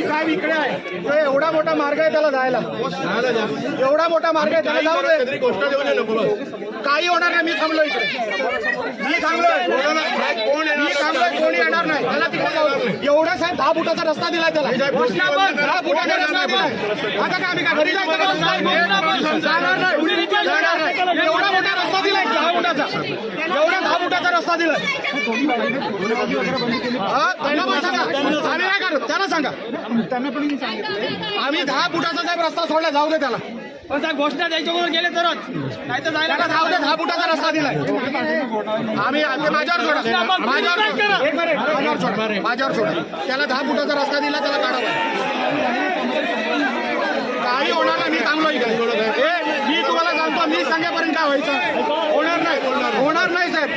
साहेब इकडे आहे, तो एवढा मोठा मार्ग आहे त्याला जायला, एवढा मोठा मार्ग आहे त्याला जाऊ दे. काही होणार नाही, मी थांबलो इकडे, मी थांबलोय, कोणी येणार नाही त्याला तिकडे जाऊ दे. एवढा साहेब 10 फुटाचा रस्ता दिलाय त्याला, 10 फुटाचा रस्ता दिलाय. आता काय आम्ही काय घरी जायचं? जाणार नाही. एवढा मोठा रस्ता दिलाय 10 फुटाचा, एवढा 10 फुटाचा रस्ता दिलाय. त्यांना पण सांगा, आम्ही काय करू त्यांना सांगा. त्यांना पण आम्ही 10 फुटाचा साहेब रस्ता सोडला, जाऊ दे त्याला. पण साहेब घोषणा द्यायच्या गेले तरच, नाही तर जायला जाऊ दे. 10 फुटाचा रस्ता दिलाय आम्ही. माझ्यावर सोडा, माझ्यावर सोडा. त्याला 10 फुटाचा रस्ता दिला, त्याला काढावा. काही होणार नाही, मी थांबलो इकडे. मी तुम्हाला सांगतो, मी सांगेपर्यंत काय व्हायचं होणार नाही, होणार नाही साहेब.